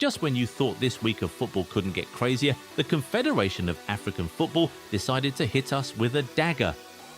Just when you thought this week of football couldn't get crazier, the Confederation of African Football decided to hit us with a dagger.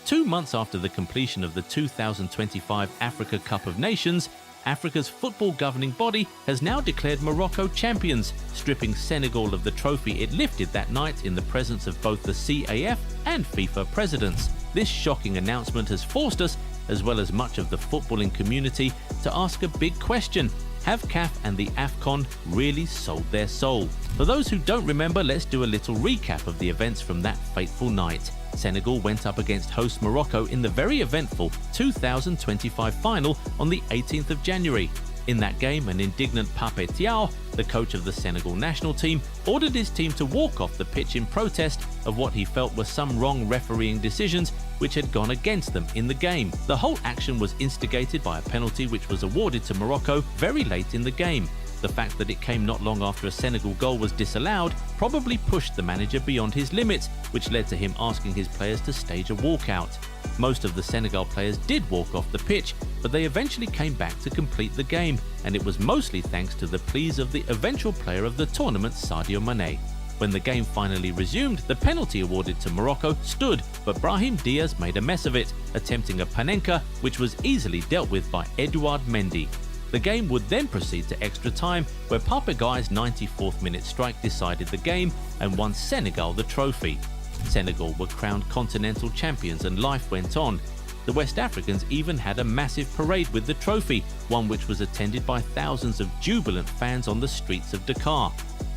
2 months after the completion of the 2025 Africa Cup of Nations, Africa's football governing body has now declared Morocco champions, stripping Senegal of the trophy it lifted that night in the presence of both the CAF and FIFA presidents. This shocking announcement has forced us, as well as much of the footballing community, to ask a big question. Have CAF and the Afcon really sold their soul? For those who don't remember, let's do a little recap of the events from that fateful night. Senegal went up against host Morocco in the very eventful 2025 final on the 18th of January. In that game, an indignant Pape Thiaw, the coach of the Senegal national team, ordered his team to walk off the pitch in protest of what he felt were some wrong refereeing decisions which had gone against them in the game. The whole action was instigated by a penalty which was awarded to Morocco very late in the game. The fact that it came not long after a Senegal goal was disallowed probably pushed the manager beyond his limits, which led to him asking his players to stage a walkout. Most of the Senegal players did walk off the pitch, but they eventually came back to complete the game, and it was mostly thanks to the pleas of the eventual player of the tournament, Sadio Mane. When the game finally resumed, the penalty awarded to Morocco stood, but Brahim Diaz made a mess of it, attempting a panenka which was easily dealt with by Edouard Mendy. The game would then proceed to extra time, where Papagai's 94th minute strike decided the game and won Senegal the trophy. Senegal were crowned continental champions and life went on. The West Africans even had a massive parade with the trophy, one which was attended by thousands of jubilant fans on the streets of Dakar.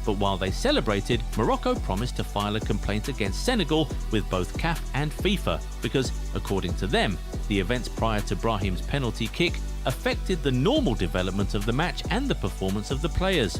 But while they celebrated, Morocco promised to file a complaint against Senegal with both CAF and FIFA because, according to them, the events prior to Brahim's penalty kick affected the normal development of the match and the performance of the players.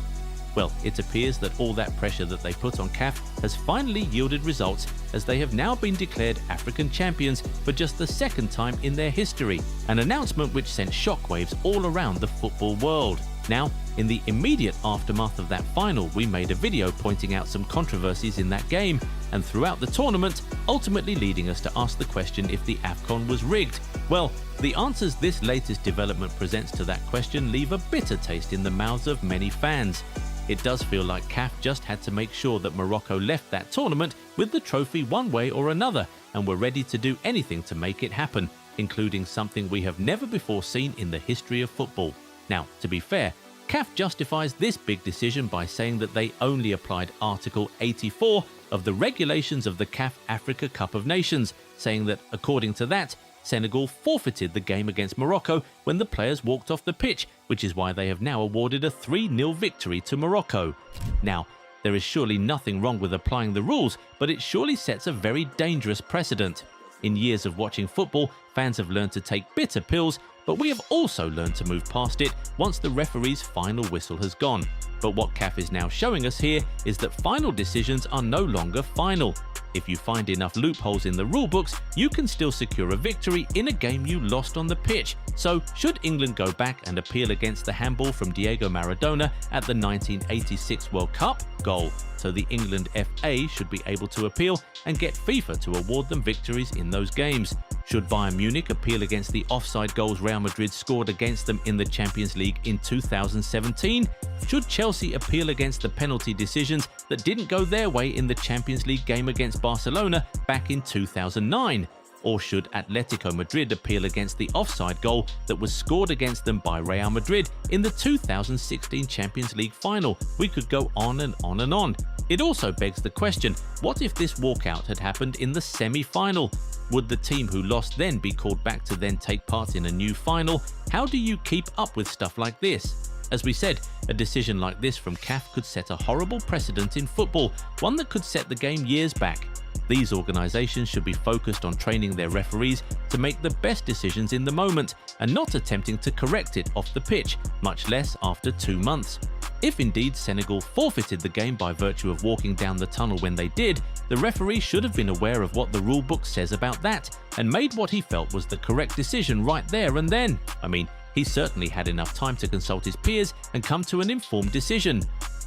Well, it appears that all that pressure that they put on CAF has finally yielded results, as they have now been declared African champions for just the second time in their history, an announcement which sent shockwaves all around the football world. Now, in the immediate aftermath of that final, we made a video pointing out some controversies in that game and throughout the tournament, ultimately leading us to ask the question if the Afcon was rigged. Well, the answers this latest development presents to that question leave a bitter taste in the mouths of many fans. It does feel like CAF just had to make sure that Morocco left that tournament with the trophy one way or another and were ready to do anything to make it happen, including something we have never before seen in the history of football. Now, to be fair, CAF justifies this big decision by saying that they only applied Article 84 of the regulations of the CAF Africa Cup of Nations, saying that, according to that, Senegal forfeited the game against Morocco when the players walked off the pitch, which is why they have now awarded a 3-0 victory to Morocco. Now, there is surely nothing wrong with applying the rules, but it surely sets a very dangerous precedent. In years of watching football, fans have learned to take bitter pills, but we have also learned to move past it once the referee's final whistle has gone. But what CAF is now showing us here is that final decisions are no longer final. If you find enough loopholes in the rulebooks, you can still secure a victory in a game you lost on the pitch. So, should England go back and appeal against the handball from Diego Maradona at the 1986 World Cup goal? So the England FA should be able to appeal and get FIFA to award them victories in those games. Should Bayern Munich appeal against the offside goals Real Madrid scored against them in the Champions League in 2017? Should Chelsea appeal against the penalty decisions that didn't go their way in the Champions League game against Barcelona back in 2009? Or should Atletico Madrid appeal against the offside goal that was scored against them by Real Madrid in the 2016 Champions League final? We could go on and on and on. It also begs the question, what if this walkout had happened in the semi-final? Would the team who lost then be called back to then take part in a new final? How do you keep up with stuff like this? As we said, a decision like this from CAF could set a horrible precedent in football, one that could set the game years back. These organisations should be focused on training their referees to make the best decisions in the moment and not attempting to correct it off the pitch, much less after 2 months. If indeed Senegal forfeited the game by virtue of walking down the tunnel when they did, the referee should have been aware of what the rulebook says about that and made what he felt was the correct decision right there and then. I mean, he certainly had enough time to consult his peers and come to an informed decision.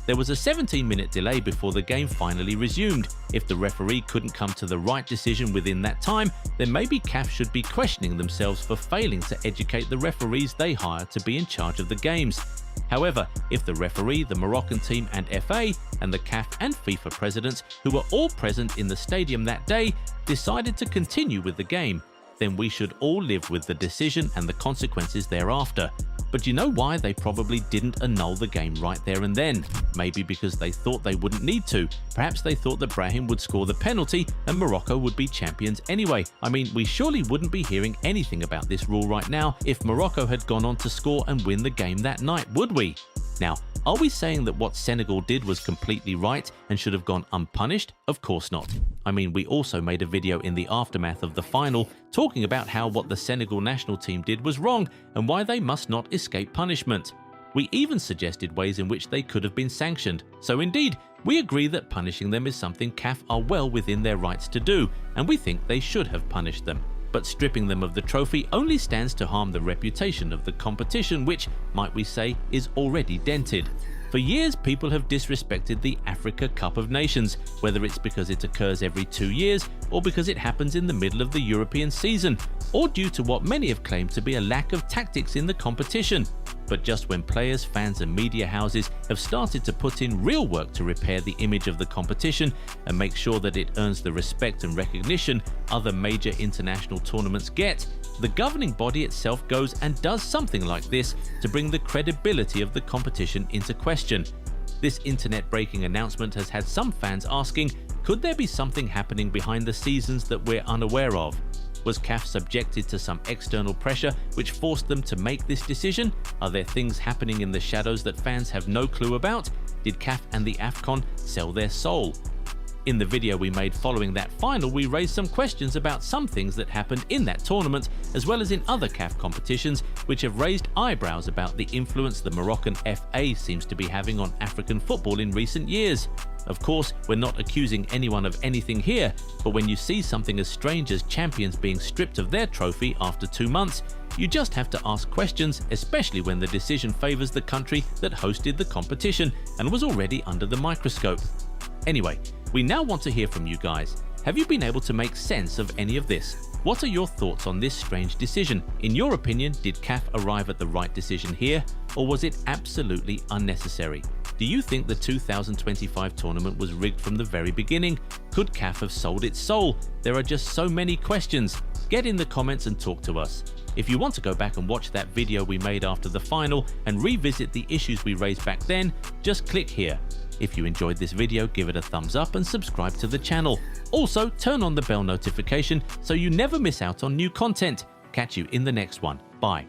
There was a 17-minute delay before the game finally resumed. If the referee couldn't come to the right decision within that time, then maybe CAF should be questioning themselves for failing to educate the referees they hire to be in charge of the games. However, if the referee, the Moroccan team and FA, and the CAF and FIFA presidents, who were all present in the stadium that day, decided to continue with the game, then we should all live with the decision and the consequences thereafter. But you know why they probably didn't annul the game right there and then? Maybe because they thought they wouldn't need to. Perhaps they thought that Brahim would score the penalty and Morocco would be champions anyway. I mean, we surely wouldn't be hearing anything about this rule right now if Morocco had gone on to score and win the game that night, would we? Now, are we saying that what Senegal did was completely right and should have gone unpunished? Of course not. I mean, we also made a video in the aftermath of the final talking about how what the Senegal national team did was wrong and why they must not escape punishment. We even suggested ways in which they could have been sanctioned. So indeed, we agree that punishing them is something CAF are well within their rights to do, and we think they should have punished them. But stripping them of the trophy only stands to harm the reputation of the competition, which, might we say, is already dented. For years, people have disrespected the Africa Cup of Nations, whether it's because it occurs every 2 years, or because it happens in the middle of the European season, or due to what many have claimed to be a lack of tactics in the competition. But just when players, fans and media houses have started to put in real work to repair the image of the competition and make sure that it earns the respect and recognition other major international tournaments get, the governing body itself goes and does something like this to bring the credibility of the competition into question. This internet-breaking announcement has had some fans asking, could there be something happening behind the scenes that we're unaware of? Was CAF subjected to some external pressure which forced them to make this decision? Are there things happening in the shadows that fans have no clue about? Did CAF and the Afcon sell their soul? In the video we made following that final, we raised some questions about some things that happened in that tournament, as well as in other CAF competitions, which have raised eyebrows about the influence the Moroccan FA seems to be having on African football in recent years. Of course, we're not accusing anyone of anything here, but when you see something as strange as champions being stripped of their trophy after 2 months, you just have to ask questions, especially when the decision favours the country that hosted the competition and was already under the microscope. Anyway, we now want to hear from you guys. Have you been able to make sense of any of this? What are your thoughts on this strange decision? In your opinion, did CAF arrive at the right decision here, or was it absolutely unnecessary? Do you think the 2025 tournament was rigged from the very beginning? Could CAF have sold its soul? There are just so many questions. Get in the comments and talk to us. If you want to go back and watch that video we made after the final and revisit the issues we raised back then, just click here. If you enjoyed this video, give it a thumbs up and subscribe to the channel. Also, turn on the bell notification so you never miss out on new content. Catch you in the next one. Bye.